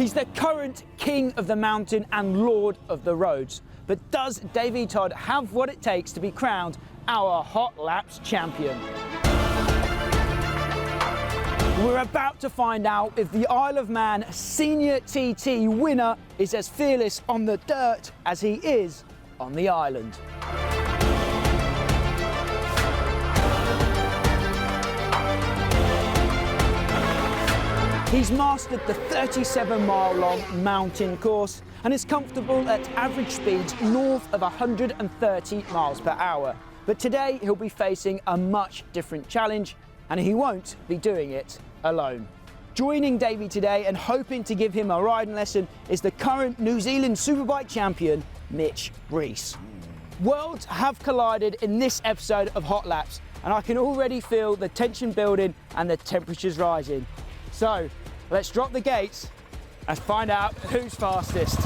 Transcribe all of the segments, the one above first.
He's the current king of the mountain and lord of the roads. But does Davey Todd have what it takes to be crowned our Hot Laps champion? We're about to find out if the Isle of Man Senior TT winner is as fearless on the dirt as he is on the island. He's mastered the 37-mile-long mountain course and is comfortable at average speeds north of 130 miles per hour. But today he'll be facing a much different challenge, and he won't be doing it alone. Joining Davey today and hoping to give him a riding lesson is the current New Zealand Superbike champion, Mitch Rees. Worlds have collided in this episode of Hot Laps, and I can already feel the tension building and the temperatures rising. So let's drop the gates and find out who's fastest.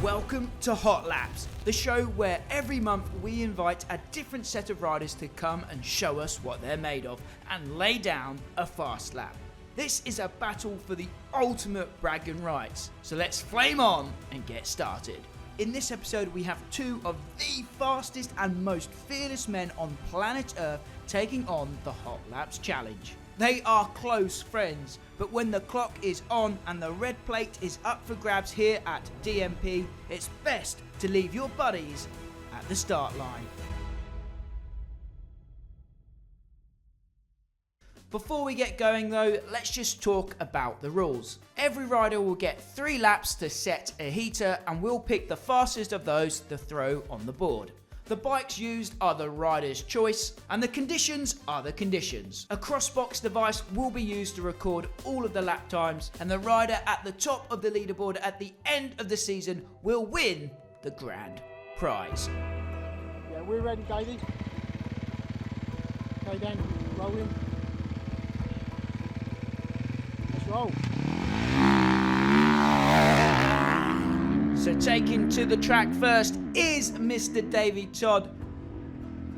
Welcome to Hot Laps, the show where every month we invite a different set of riders to come and show us what they're made of and lay down a fast lap. This is a battle for the ultimate bragging rights, so let's flame on and get started. In this episode we have two of the fastest and most fearless men on planet Earth taking on the Hot Laps challenge. They are close friends, but when the clock is on and the red plate is up for grabs here at DMP, it's best to leave your buddies at the start line. Before we get going though, let's just talk about the rules. Every rider will get 3 laps to set a heater, and we'll pick the fastest of those to throw on the board. The bikes used are the rider's choice, and the conditions are the conditions. A crossbox device will be used to record all of the lap times, and the rider at the top of the leaderboard at the end of the season will win the grand prize. Yeah, we're ready, Davey. Okay then, rolling. Let's roll. So taking to the track first is Mr. Davey Todd.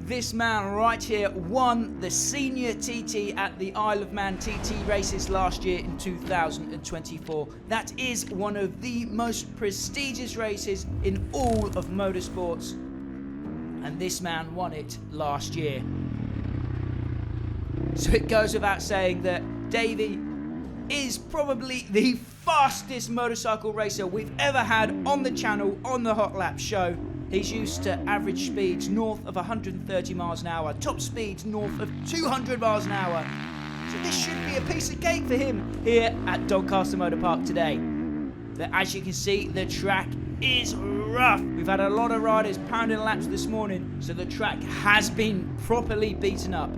This man right here won the Senior TT at the Isle of Man TT races last year in 2024. That is one of the most prestigious races in all of motorsports, and this man won it last year. So it goes without saying that Davey is probably the fastest motorcycle racer we've ever had on the channel on the Hot Lap show. He's used to average speeds north of 130 miles an hour, top speeds north of 200 miles an hour. So this should be a piece of cake for him here at Doncaster Motor Park today. But as you can see, the track is rough. We've had a lot of riders pounding laps this morning, so the track has been properly beaten up.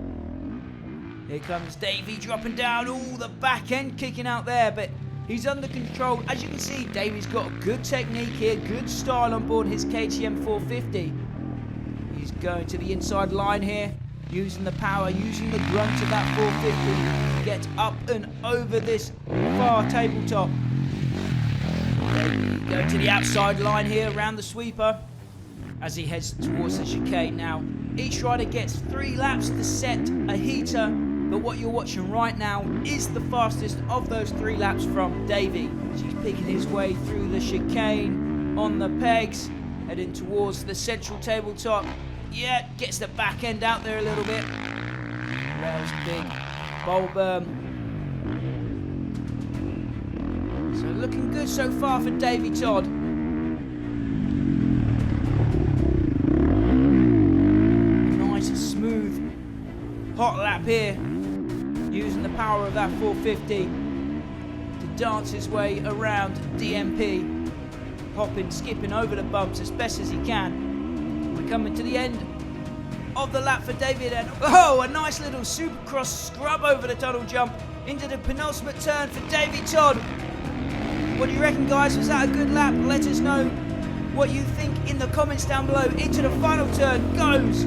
Here comes Davey dropping down, all the back end kicking out there, but he's under control. As you can see, Davey's got good technique here, good style on board his KTM 450. He's going to the inside line here, using the power, using the grunt of that 450 to get up and over this far tabletop. Going to the outside line here, around the sweeper, as he heads towards the chicane now. Each rider gets 3 laps to set a heater, but what you're watching right now is the fastest of those 3 laps from Davey. He's picking his way through the chicane on the pegs, heading towards the central tabletop. Yeah, gets the back end out there a little bit. Rails big, bowl berm. So looking good so far for Davey Todd. Nice smooth hot lap here, using the power of that 450 to dance his way around DMP, hopping, skipping over the bumps as best as he can. We're coming to the end of the lap for Davey then. Oh, a nice little supercross scrub over the tunnel jump into the penultimate turn for Davey Todd. What do you reckon, guys? Was that a good lap? Let us know what you think in the comments down below. Into the final turn goes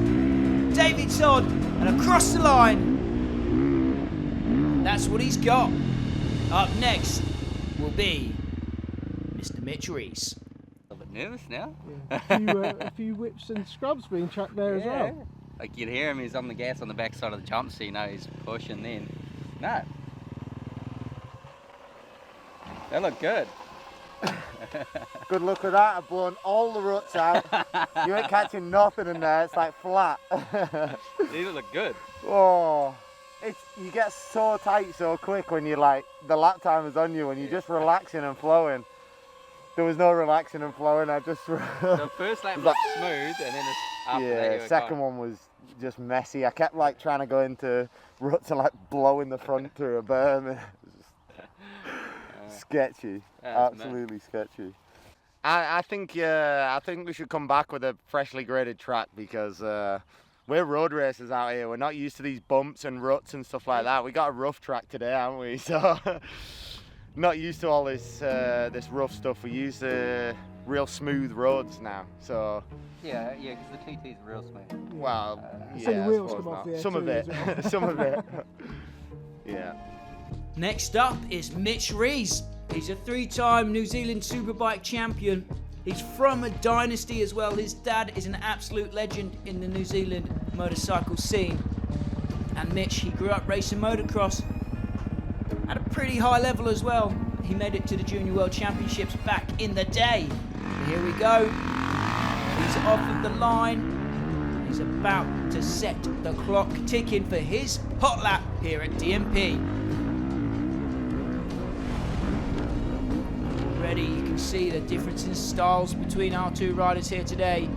Davey Todd, and across the line. That's what he's got. Up next will be Mr. Mitch Rees. A bit nervous now. Yeah. A few whips and scrubs being chucked there as well. Like you'd hear him, he's on the gas on the back side of the jump, so you know he's pushing then. No. They look good. Good luck with that. I've blown all the ruts out. You ain't catching nothing in there. It's like flat. These look good. Oh, you get so tight so quick when you like the lap time is on you when you're just relaxing and flowing. There was no relaxing and flowing. I just The first lap was smooth, and then after that you were second one was just messy. I kept like trying to go into ruts and like blowing the front through a berm. It was just sketchy, absolutely sketchy. I think we should come back with a freshly graded track because we're road racers out here. We're not used to these bumps and ruts and stuff like that. We got a rough track today, haven't we? So not used to all this this rough stuff. We use real smooth roads now. So yeah, because the TT is real smooth. Well, So yeah, the I wheels suppose come off not. there Some of too, it, as well. some of it. Yeah. Next up is Mitch Rees. He's a 3-time New Zealand Superbike champion. He's from a dynasty as well. His dad is an absolute legend in the New Zealand motorcycle scene. And Mitch, he grew up racing motocross at a pretty high level as well. He made it to the Junior World Championships back in the day. Here we go. He's off of the line. He's about to set the clock ticking for his hot lap here at DMP. Already you can see the difference in styles between our two riders here today.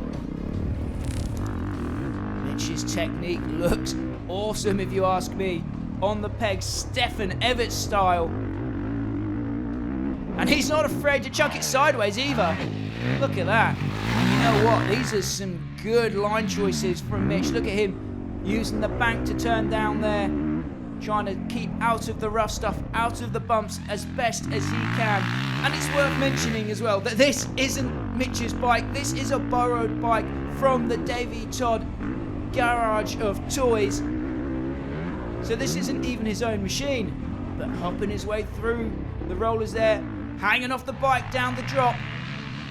Mitch's technique looks awesome if you ask me. On the pegs, Stefan Everts style. And he's not afraid to chuck it sideways either. Look at that. You know what? These are some good line choices from Mitch. Look at him using the bank to turn down there. Trying to keep out of the rough stuff, out of the bumps as best as he can. And it's worth mentioning as well that this isn't Mitch's bike. This is a borrowed bike from the Davey Todd garage of toys. So this isn't even his own machine. But hopping his way through the rollers there, hanging off the bike down the drop.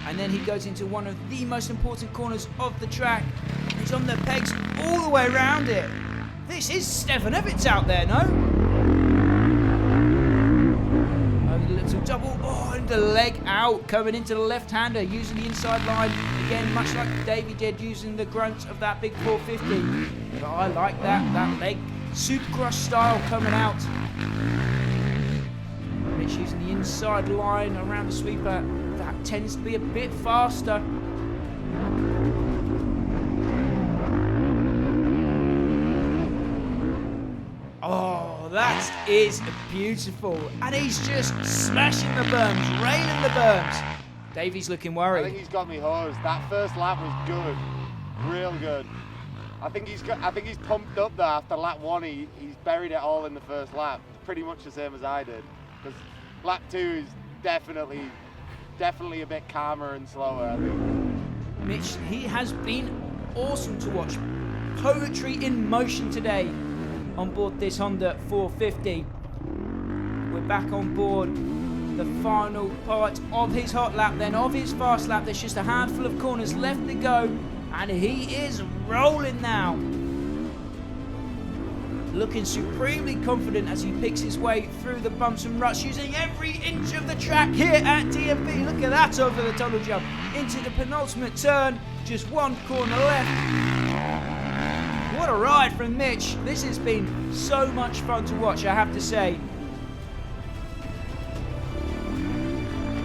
And then he goes into one of the most important corners of the track. He's on the pegs all the way around it. This is Stefan Everts out there, no? Over the little double, and the leg out, coming into the left-hander, using the inside line. Again, much like Davey did, using the grunt of that big 450. But I like that leg, Supercross style coming out. Mitch using the inside line around the sweeper. That tends to be a bit faster. Oh, that is beautiful. And he's just smashing the berms, railing the berms. Davey's looking I worried. think he's got me hosed. That first lap was good, real good. I think he's pumped up there after lap 1. He's buried it all in the first lap, pretty much the same as I did. Because lap 2 is definitely a bit calmer and slower, I think. Mitch, he has been awesome to watch. Poetry in motion today on board this Honda 450. We're back on board the final part of his hot lap, then of his fast lap. There's just a handful of corners left to go, and he is rolling now. Looking supremely confident as he picks his way through the bumps and ruts, using every inch of the track here at DMP. Look at that over the tunnel jump into the penultimate turn. Just one corner left. What a ride from Mitch. This has been so much fun to watch, I have to say.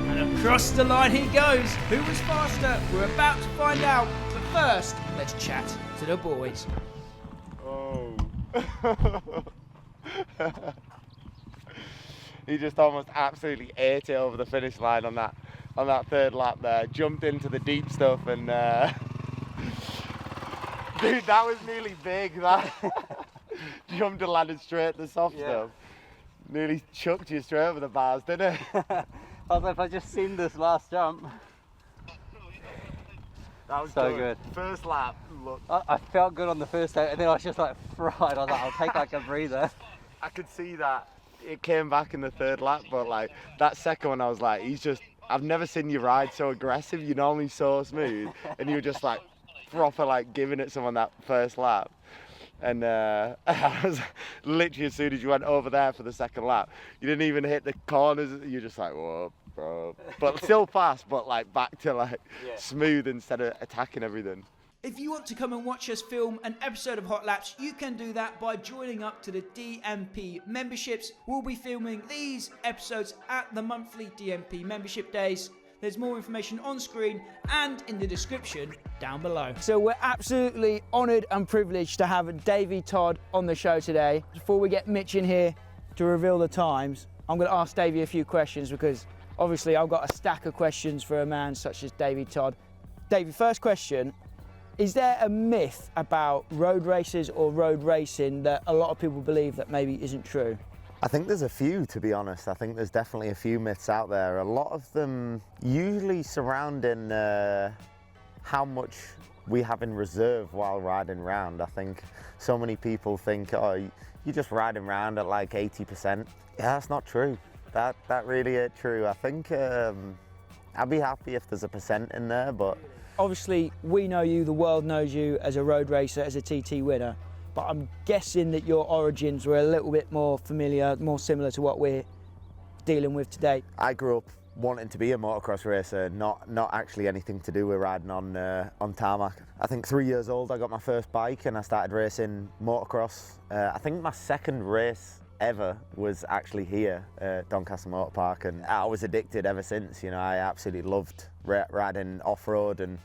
And across the line he goes. Who was faster? We're about to find out. But first, let's chat to the boys. Oh. He just almost absolutely ate it over the finish line on that third lap there. Jumped into the deep stuff and dude, that was nearly big. That jumped and landed straight at the soft stuff. Nearly chucked you straight over the bars, didn't it? I was like, if I just seen this last jump. That was so good. First lap, look. I felt good on the first lap, and then I was just like fried. I was like, I'll take like a breather. I could see that it came back in the third lap, but like that second one, I was like, I've never seen you ride so aggressive. You're normally so smooth, and you were just like proper like giving it someone that first lap. And I was literally, as soon as you went over there for the second lap, you didn't even hit the corners. You're just like, whoa, bro. But still fast, but like back to like smooth instead of attacking everything. If you want to come and watch us film an episode of Hot Laps, you can do that by joining up to the DMP memberships. We'll be filming these episodes at the monthly DMP membership days. There's more information on screen and in the description down below. So we're absolutely honoured and privileged to have Davey Todd on the show today. Before we get Mitch in here to reveal the times, I'm going to ask Davey a few questions because obviously I've got a stack of questions for a man such as Davey Todd. Davey, first question. Is there a myth about road races or road racing that a lot of people believe that maybe isn't true? I think there's a few, to be honest. I think there's definitely a few myths out there. A lot of them usually surrounding how much we have in reserve while riding round. I think so many people think, oh, you're just riding round at like 80%. Yeah, that's not true. That really ain't true. I think I'd be happy if there's a percent in there, but Obviously, we know you, the world knows you as a road racer, as a TT winner, but I'm guessing that your origins were a little bit more familiar, more similar to what we're dealing with today. I grew up wanting to be a motocross racer, not actually anything to do with riding on tarmac. I think 3 years old I got my first bike and I started racing motocross. I think my second race ever was actually here at Doncaster Motor Park, and I was addicted ever since. You know, I absolutely loved riding off-road, and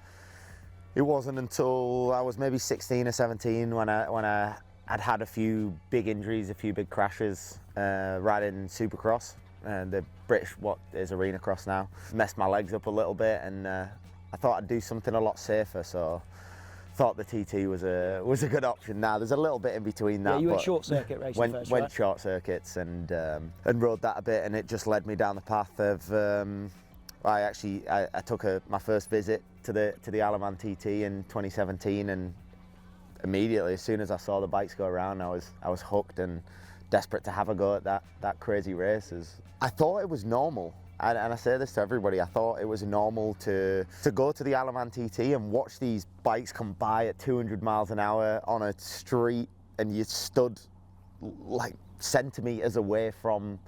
it wasn't until I was maybe 16 or 17 when I had a few big injuries, a few big crashes riding Supercross, the British, what is Arena Cross now. Messed my legs up a little bit, and I thought I'd do something a lot safer, so thought the TT was a good option. Now there's a little bit in between that. Yeah, you went short circuit racing first, went right? short circuits and rode that a bit, and it just led me down the path of. I took my first visit to the Alaman TT in 2017, and immediately as soon as I saw the bikes go around, I was hooked and desperate to have a go at that crazy race. I thought it was normal. And I say this to everybody, I thought it was normal to go to the Alaman TT and watch these bikes come by at 200 miles an hour on a street, and you stood like centimetres away from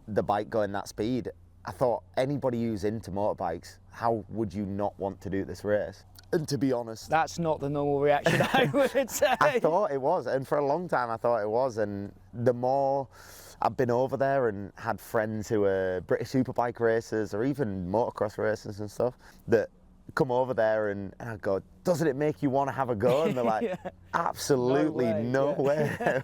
the bike going that speed. I thought, anybody who's into motorbikes, how would you not want to do this race? And to be honest, that's not the normal reaction I would say. I thought it was, and for a long time I thought it was, and the more I've been over there and had friends who are British Superbike racers or even motocross racers and stuff that come over there and I go, doesn't it make you want to have a go? And they're like, yeah. Absolutely no way.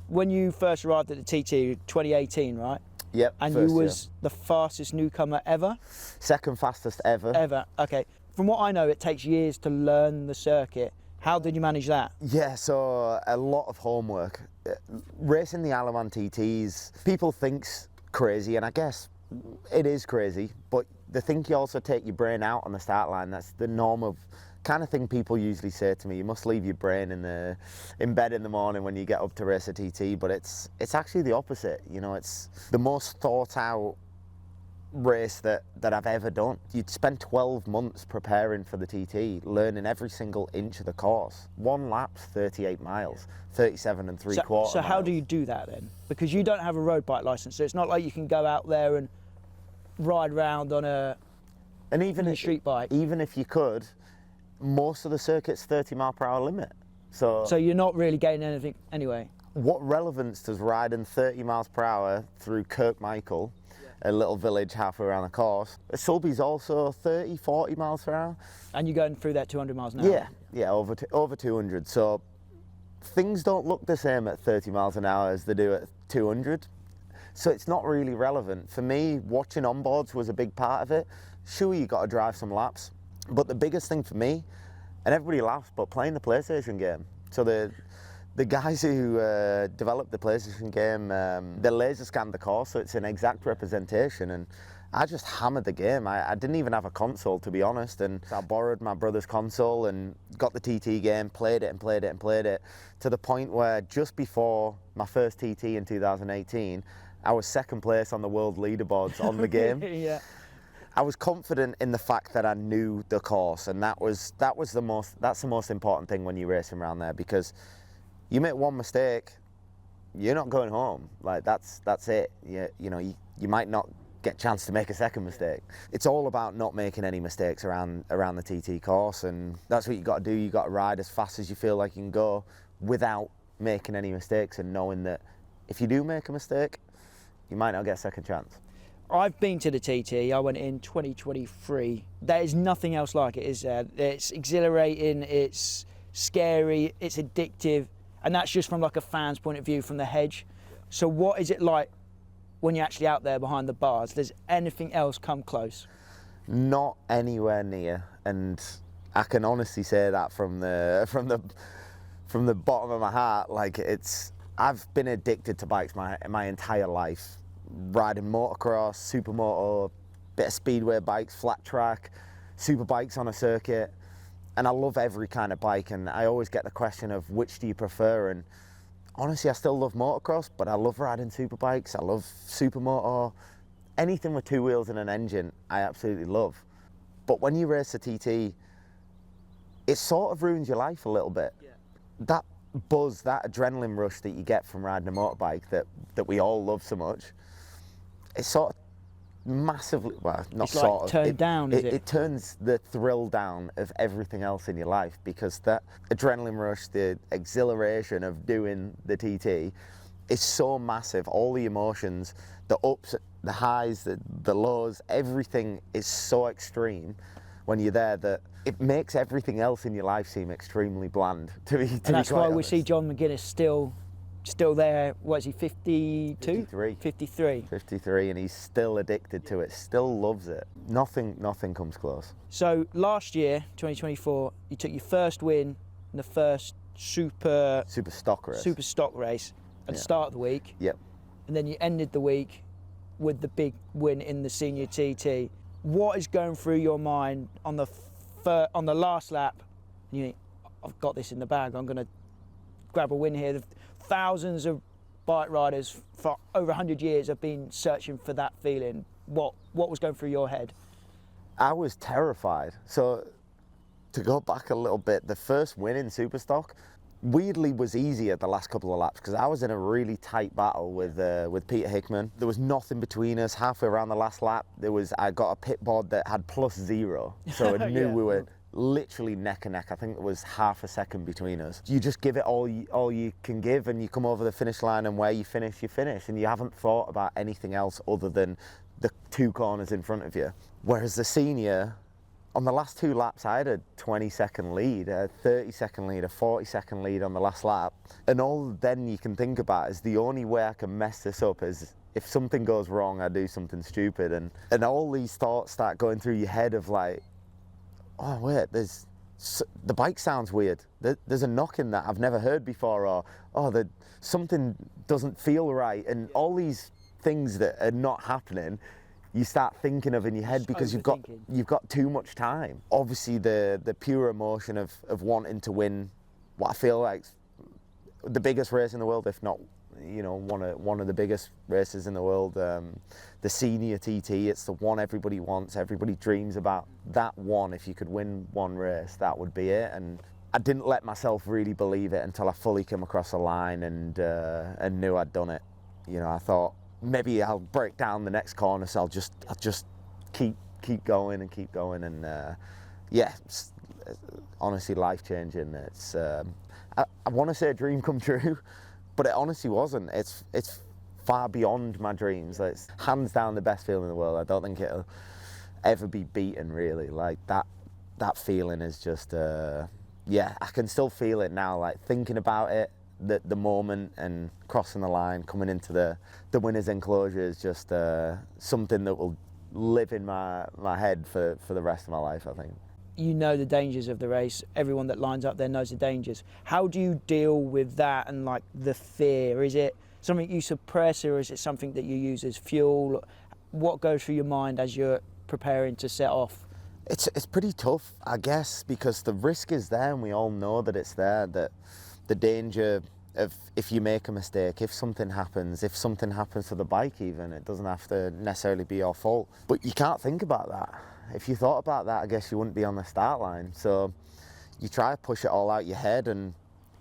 When you first arrived at the TT, 2018, right? Yep. And you was the fastest newcomer ever? Second fastest ever. Ever, okay. From what I know, it takes years to learn the circuit. How did you manage that? Yeah, so a lot of homework. Racing the Alaman TTs, people think's crazy, and I guess it is crazy, but they think you also take your brain out on the start line. That's the norm of kind of thing people usually say to me. You must leave your brain in bed in the morning when you get up to race a TT, but it's actually the opposite. You know, it's the most thought out race that I've ever done. You'd spend 12 months preparing for the TT, learning every single inch of the course. One lap's 38 miles, 37 and 3/4 miles. So how do you do that then? Because you don't have a road bike license, so it's not like you can go out there and ride around on a street bike. Even if you could, most of the circuit's 30 mile per hour limit. So you're not really gaining anything anyway. What relevance does riding 30 miles per hour through Kirkmichael, a little village halfway around the course? Sulby's also 30, 40 miles per hour. And you're going through that 200 miles an hour? Yeah, over 200. So things don't look the same at 30 miles an hour as they do at 200. So it's not really relevant. For me, watching onboards was a big part of it. Sure, you got to drive some laps. But the biggest thing for me, and everybody laughs, but playing the PlayStation game. So the guys who developed the PlayStation game, they laser scanned the course, so it's an exact representation, and I just hammered the game. I didn't even have a console, to be honest, and I borrowed my brother's console and got the TT game, played it, to the point where just before my first TT in 2018, I was second place on the world leaderboards on the game. Yeah. I was confident in the fact that I knew the course, and that's the most important thing when you're racing around there, because you make one mistake, you're not going home. Like that's it. You might not get a chance to make a second mistake. It's all about not making any mistakes around the TT course, and that's what you got to do. You got to ride as fast as you feel like you can go without making any mistakes, and knowing that if you do make a mistake, you might not get a second chance. I've been to the TT. I went in 2023. There is nothing else like it, is there? It's exhilarating, it's scary, it's addictive, and that's just from like a fan's point of view from the hedge. So what is it like when you're actually out there behind the bars? Does anything else come close? Not anywhere near, and I can honestly say that from the bottom of my heart. Like, I've been addicted to bikes my entire life. Riding motocross, supermoto, bit of speedway bikes, flat track, superbikes on a circuit, and I love every kind of bike. And I always get the question of which do you prefer, and honestly I still love motocross, but I love riding superbikes, I love supermoto, anything with two wheels and an engine I absolutely love. But when you race a TT, it sort of ruins your life a little bit. Yeah. That buzz, that adrenaline rush that you get from riding a motorbike that we all love so much, it's sort of massively, well, not it's sort like of. Turned down, is it? It turns the thrill down of everything else in your life, because that adrenaline rush, the exhilaration of doing the TT is so massive. All the emotions, the ups, the highs, the lows, everything is so extreme when you're there that it makes everything else in your life seem extremely bland, to be And that's why honest. we see John McGuinness still there. What is he, 52? 53. 53. 53, and he's still addicted to it, still loves it. Nothing comes close. So last year, 2024, you took your first win in the first super stock race at the start of the week. Yep. And then you ended the week with the big win in the senior TT. What is going through your mind on the last lap? You think, I've got this in the bag, I'm going to grab a win here. Thousands of bike riders for over 100 years have been searching for that feeling. What was going through your head? I was terrified. So to go back a little bit, the first win in Superstock weirdly was easier the last couple of laps, because I was in a really tight battle with Peter Hickman. There was nothing between us. Halfway around the last lap, I got a pit board that had +0, so I knew we were literally neck and neck. I think it was half a second between us. You just give it all you can give, and you come over the finish line, and where you finish, and you haven't thought about anything else other than the two corners in front of you. Whereas the senior, on the last two laps, I had a 20-second lead, a 30-second lead, a 40-second lead on the last lap. And all then you can think about is the only way I can mess this up is if something goes wrong, I do something stupid. And all these thoughts start going through your head of like, oh wait, the bike sounds weird. There's a knock in that I've never heard before, or something doesn't feel right. And all these things that are not happening, you start thinking of in your head, because you've got too much time. Obviously the pure emotion of wanting to win what I feel like the biggest race in the world, if not, one of the biggest races in the world, the senior TT. It's the one everybody wants, everybody dreams about. That one, if you could win one race, that would be it. And I didn't let myself really believe it until I fully came across the line and knew I'd done it. I thought, maybe I'll break down the next corner, so I'll just keep going and keep going, and it's honestly life-changing. It's I want to say a dream come true, but it honestly wasn't. It's far beyond my dreams. It's hands down the best feeling in the world. I don't think it'll ever be beaten, really. Like that feeling is just I can still feel it now, like thinking about it. The moment and crossing the line, coming into the winner's enclosure is just something that will live in my head for the rest of my life, I think. You know the dangers of the race. Everyone that lines up there knows the dangers. How do you deal with that and like the fear? Is it something you suppress, or is it something that you use as fuel? What goes through your mind as you're preparing to set off? It's pretty tough, I guess, because the risk is there, and we all know that it's there, that the danger if you make a mistake, if something happens to the bike even, it doesn't have to necessarily be your fault. But you can't think about that. If you thought about that, I guess you wouldn't be on the start line. So you try to push it all out your head, and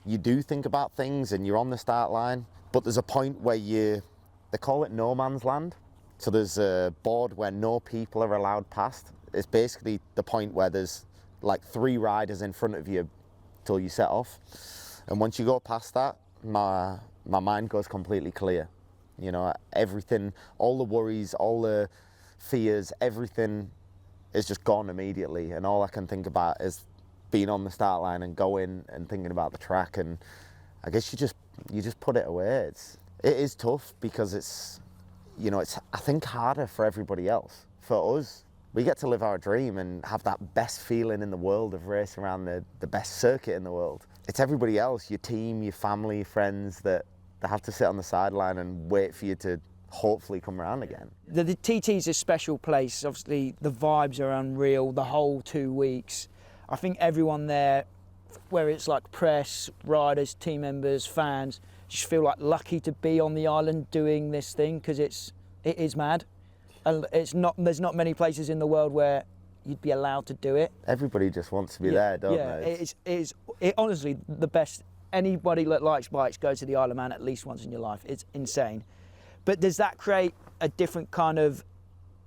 you do think about things, and you're on the start line. But there's a point where they call it no man's land. So there's a board where no people are allowed past. It's basically the point where there's like 3 riders in front of you till you set off. And once you go past that, my mind goes completely clear. You know, everything, all the worries, all the fears, everything is just gone immediately. And all I can think about is being on the start line and going and thinking about the track. And I guess you just put it away. It is tough because it's I think harder for everybody else. For us, we get to live our dream and have that best feeling in the world of racing around the best circuit in the world. It's everybody else, your team, your family, your friends, that have to sit on the sideline and wait for you to hopefully come around again. The TT is a special place. Obviously, the vibes are unreal the whole 2 weeks. I think everyone there, where it's like press, riders, team members, fans, just feel like lucky to be on the island doing this thing, because it is mad. And there's not many places in the world where you'd be allowed to do it. Everybody just wants to be there, don't they? It is honestly the best. Anybody that likes bikes, go to the Isle of Man at least once in your life. It's insane. But does that create a different kind of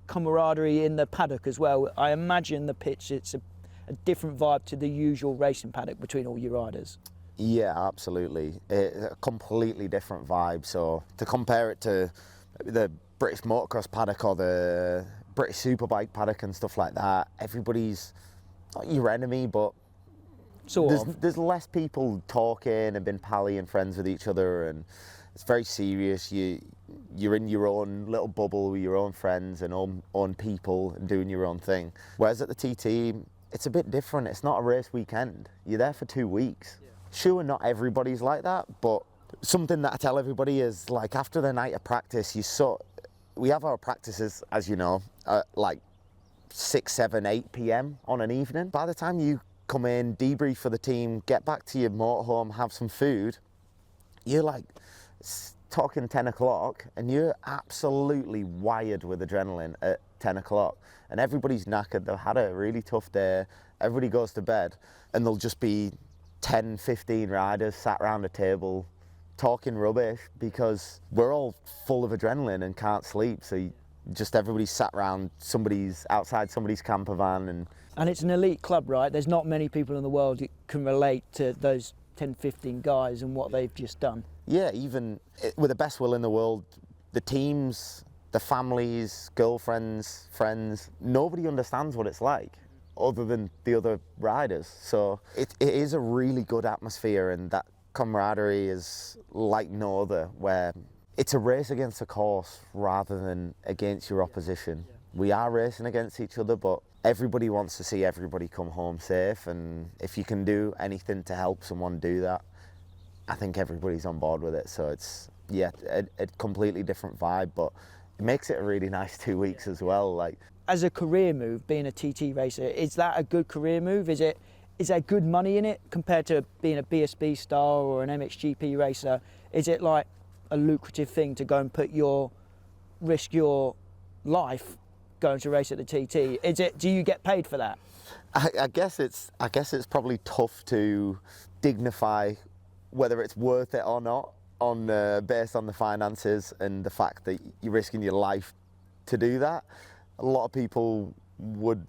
camaraderie in the paddock as well? I imagine the pitch, it's a different vibe to the usual racing paddock between all your riders. Yeah, absolutely. A completely different vibe. So to compare it to the British motocross paddock or the British Superbike paddock and stuff like that, everybody's not your enemy, but there's less people talking and being pally and friends with each other, and it's very serious. You're in your own little bubble with your own friends and own people and doing your own thing. Whereas at the TT, it's a bit different. It's not a race weekend. You're there for 2 weeks. Yeah. Sure, not everybody's like that, but something that I tell everybody is, like, after the night of practice, we have our practices, as you know, like 6, 7, 8 p.m. on an evening. By the time you come in, debrief for the team, get back to your motorhome, have some food, you're like talking 10 o'clock and you're absolutely wired with adrenaline at 10 o'clock. And everybody's knackered, they've had a really tough day, everybody goes to bed, and there'll just be 10, 15 riders sat around a table talking rubbish because we're all full of adrenaline and can't sleep. So everybody's sat around outside somebody's camper van. And it's an elite club, right? There's not many people in the world that can relate to those 10, 15 guys and what they've just done. Yeah, even with the best will in the world, the teams, the families, girlfriends, friends, nobody understands what it's like other than the other riders. So it is a really good atmosphere, and that camaraderie is like no other, where it's a race against the course rather than against your opposition. Yeah. We are racing against each other, but everybody wants to see everybody come home safe, and if you can do anything to help someone do that, I think everybody's on board with it. So it's, a completely different vibe, but it makes it a really nice 2 weeks as well. Like, as a career move, being a TT racer, is that a good career move? Is there good money in it compared to being a BSB star or an MXGP racer? Is it like a lucrative thing to go and risk your life going to race at the TT? Do you get paid for that? I guess it's probably tough to dignify whether it's worth it or not based on the finances and the fact that you're risking your life to do that. A lot of people would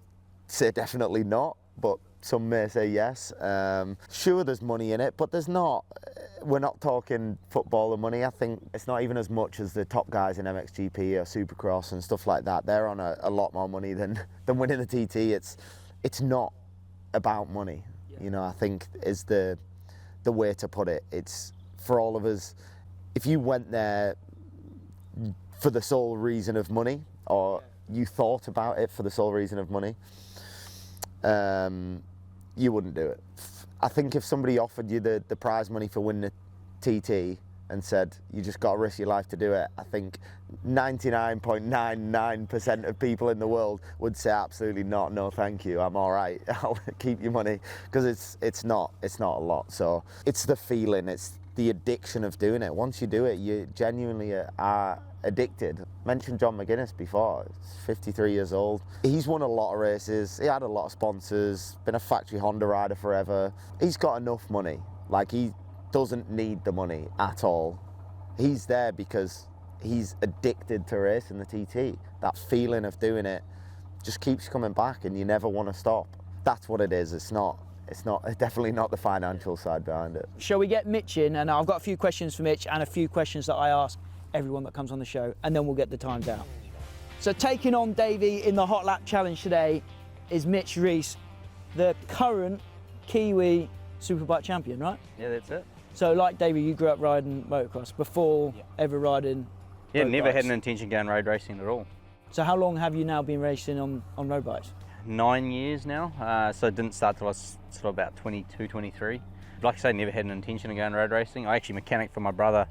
say definitely not, but some may say yes. Sure, there's money in it, but we're not talking footballer money. I think it's not even as much as the top guys in MXGP or Supercross and stuff like that. They're on a lot more money than winning the TT. It's not about money. Yeah. You know, I think is the way to put it. It's for all of us. If you went there for the sole reason of money, or you thought about it for the sole reason of money, you wouldn't do it. I think if somebody offered you the prize money for winning a TT and said, you just got to risk your life to do it, I think 99.99% of people in the world would say absolutely not, no thank you, I'm all right, I'll keep your money, because it's not a lot. So it's the feeling, it's the addiction of doing it. Once you do it, you genuinely are addicted. Mentioned John McGuinness before. He's 53 years old. He's won a lot of races. He had a lot of sponsors. Been a factory Honda rider forever. He's got enough money. Like, he doesn't need the money at all. He's there because he's addicted to racing the TT. That feeling of doing it just keeps coming back, and you never want to stop. That's what it is. It's definitely not the financial side behind it. Shall we get Mitch in? And I've got a few questions for Mitch and a few questions that I ask everyone that comes on the show, and then we'll get the times out. So taking on Davey in the Hot Lap Challenge today is Mitch Rees, the current Kiwi Superbike champion, right? Yeah, that's it. So like Davey, you grew up riding motocross before ever riding road Never bikes. had an intention of going road racing at all. So how long have you now been racing on road bikes? 9 years now, so I didn't start till I was sort of about 22, 23. Like I say, never had an intention of going road racing. I actually mechanic for my brother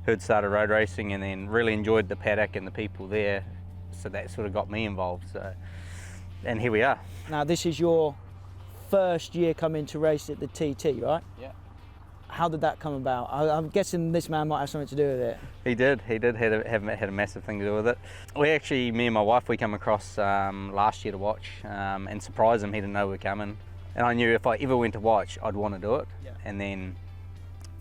who'd started road racing, and then really enjoyed the paddock and the people there, so that sort of got me involved. So, and here we are. Now this is your first year coming to race at the TT, right? Yeah. How did that come about? I'm guessing this man might have something to do with it. He did had a massive thing to do with it. We actually, me and my wife, we come across last year to watch and surprise him. He didn't know we were coming, and I knew if I ever went to watch, I'd want to do it. Yeah. And then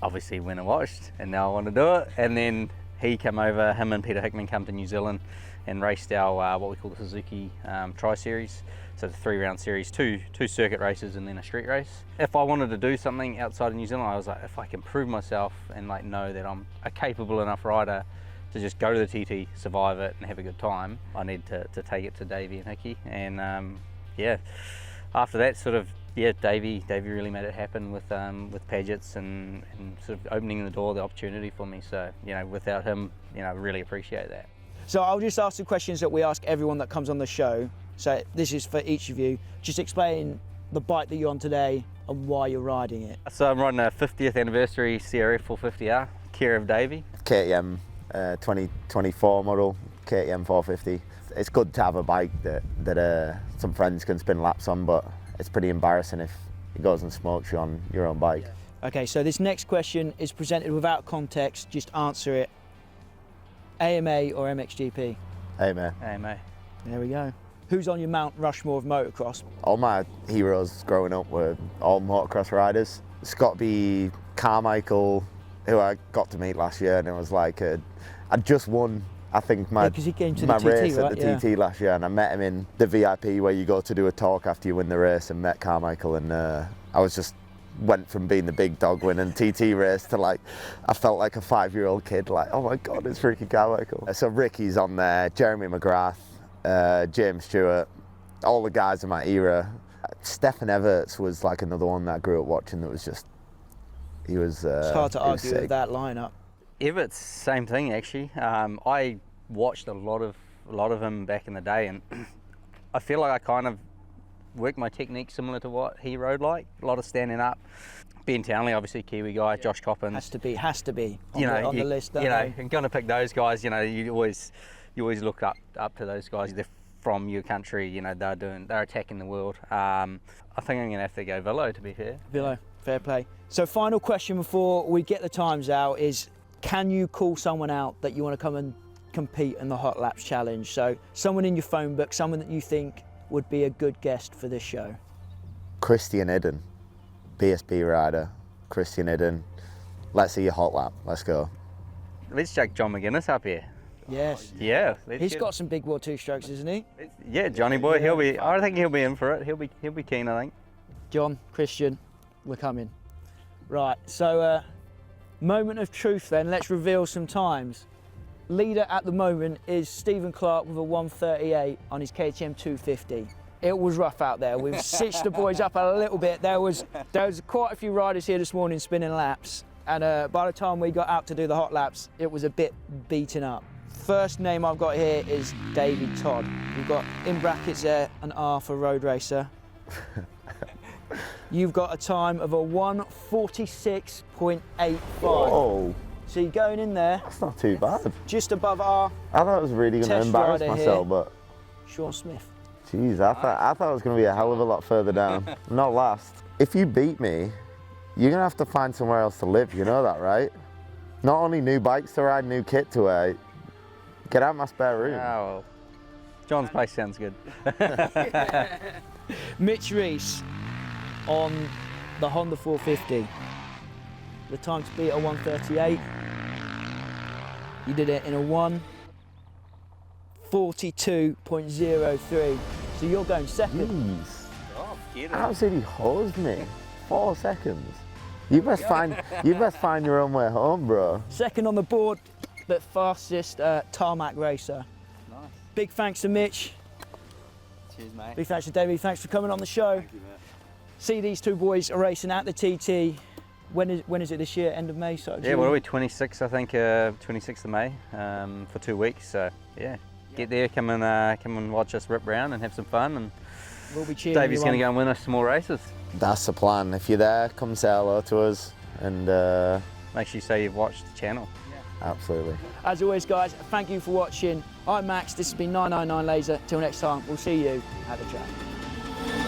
obviously went and watched, and now I want to do it. And then he came over, him and Peter Hickman come to New Zealand and raced our what we call the Suzuki Tri-Series. So the 3-round series, two circuit races and then a street race. If I wanted to do something outside of New Zealand, I was like, if I can prove myself and like know that I'm a capable enough rider to just go to the TT, survive it and have a good time, I need to take it to Davey and Hickey. And yeah, after that sort of, yeah, Davey really made it happen with Paget's and sort of opening the door, the opportunity for me. So, you know, without him, you know, I really appreciate that. So I'll just ask the questions that we ask everyone that comes on the show. So this is for each of you. Just explain the bike that you're on today and why you're riding it. So I'm riding a 50th anniversary CRF 450R, care of Davey. KTM 2024 model, KTM 450. It's good to have a bike that some friends can spin laps on, but it's pretty embarrassing if it goes and smokes you on your own bike. Okay, so this next question is presented without context. Just answer it. AMA or MXGP? AMA. AMA. There we go. Who's on your Mount Rushmore of motocross? All my heroes growing up were all motocross riders. It's got to be Carmichael, who I got to meet last year, and it was like I'd just won, I think, my he came to my the race TT, right? at the TT last year, and I met him in the VIP where you go to do a talk after you win the race, and met Carmichael, and I went from being the big dog winning TT race to like, I felt like a 5-year-old kid, like, oh my God, it's Ricky Carmichael. So Ricky's on there, Jeremy McGrath, James Stewart, all the guys in my era. Stefan Everts was like another one that I grew up watching that was just, he was It's hard to argue with that lineup. Everts, same thing actually. I watched a lot of him back in the day, and I feel like I kind of worked my technique similar to what he rode like. A lot of standing up. Ben Townley, obviously Kiwi guy, Josh Coppins. Has to be on the list. You know, and going to pick those guys. You know, you always look up to those guys. They're from your country. You know, they're attacking the world. I think I'm gonna have to go Velo, to be fair. Velo, fair play. So final question before we get the times out is, can you call someone out that you want to come and compete in the Hot Laps Challenge? So someone in your phone book, someone that you think would be a good guest for this show. Christian Idden, BSB rider, Christian Idden. Let's see your hot lap, let's go. Let's check John McGuinness up here. Yes. Yeah. He's got some big World 2 strokes, isn't he? Yeah, Johnny boy, I think he'll be in for it. He'll be keen, I think. John, Christian, we're coming. Right, so moment of truth then, let's reveal some times. Leader at the moment is Stephen Clark with a 1:38 on his KTM 250. It was rough out there. We've stitched the boys up a little bit. There was quite a few riders here this morning spinning laps, and by the time we got out to do the hot laps, it was a bit beaten up. First name I've got here is Davey Todd. We've got in brackets there an R for road racer. You've got a time of a 1:46.85. Whoa. So you're going in there. That's not too bad. Just above our I thought I was really going to test embarrass rider myself, here, but Sean Smith. geez, I thought it was going to be a hell of a lot further down. Not last. If you beat me, you're gonna have to find somewhere else to live. You know that, right? Not only new bikes to ride, new kit to wear. Get out my spare room. Oh, well. John's place sounds good. Mitch Rees on the Honda 450. The time to beat a 1:38. You did it in a 1:42.03. So you're going second. Jeez. Oh, get it. Absolutely hosed me. 4 seconds. You best find your own way home, bro. Second on the board, the fastest tarmac racer. Nice. Big thanks to Mitch. Cheers, mate. Big thanks to Davey. Thanks for coming on the show. Thank you, mate. See these two boys are racing at the TT. When is it this year? End of May? So Yeah, what are we, 26th, I think, 26th of May, for 2 weeks. So, yeah, get there, come and watch us rip round and have some fun. And we'll be cheering. Davey's going to go and win us some more races. That's the plan. If you're there, come say hello to us, and Make sure you say you've watched the channel. absolutely. As always, guys, thank you for watching. I'm Max. This has been 999 Laser. Till next time, we'll see you at the track.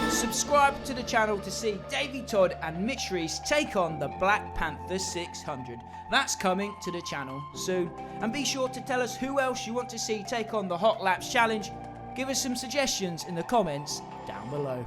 Subscribe to the channel to see Davey Todd and Mitch Rees take on the Black Panther 600. That's coming to the channel soon. And be sure to tell us who else you want to see take on the Hot Laps Challenge. Give us some suggestions in the comments down below.